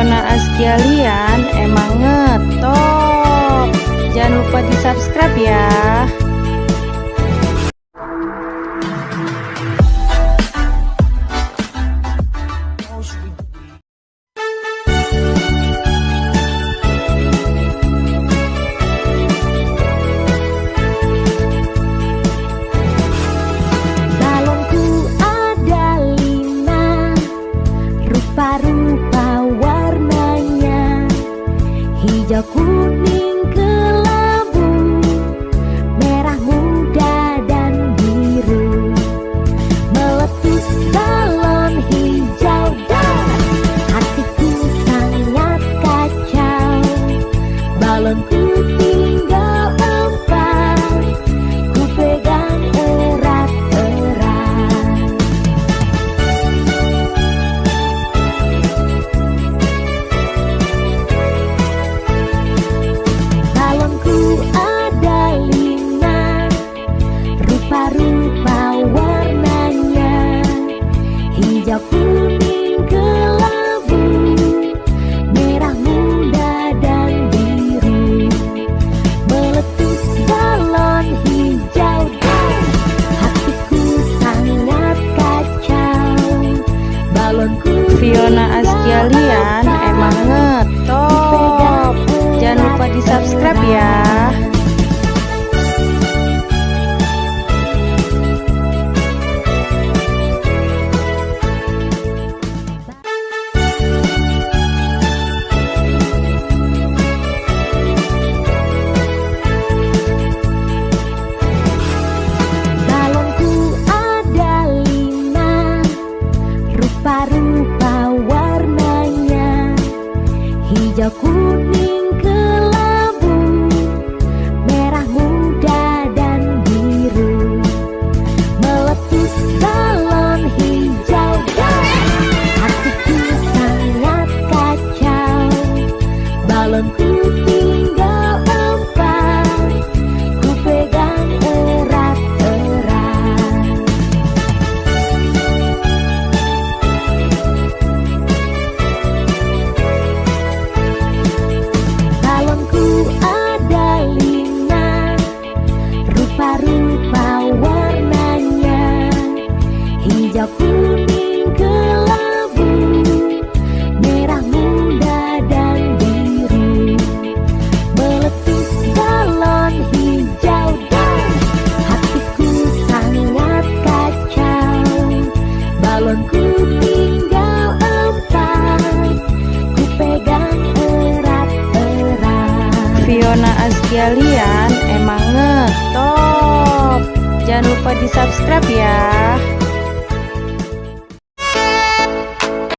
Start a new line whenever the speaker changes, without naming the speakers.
Fiona Azkialian emang ngetop. Jangan lupa di subscribe ya.
Balonku ada 5, rupa-rupa warnanya, hijau, kuning, kelabu, merah muda dan biru. Meletus balon hijau dan hatiku sangat kacau. Balonku tinggal 4, ku pegang erat-erat. Balonku ada 5, rupa-rupa warnanya, hijau, kuning, kelabu, merah muda dan biru. Meletus balon hijau dan hatiku sangat kacau. Balonku
Fiona Azkialian emang ngetop. Jangan lupa di subscribe ya.
Balonku ada 5, rupa-rupa warnanya, hijau, kuning, kelabu, merah muda dan biru. Meletus balon hijau dan hatiku sangat kacau. Balonku tinggal 4, ku pegang erat-erat. Balonku ada 5, rupa-rupa warnanya, hijau, kuning, kelabu, merah muda dan biru. Meletus balon hijau dan hatiku sangat kacau. Balonku tinggal 4, ku pegang erat-erat.
Fiona Azkialian emang ngetop. Jangan lupa di subscribe ya.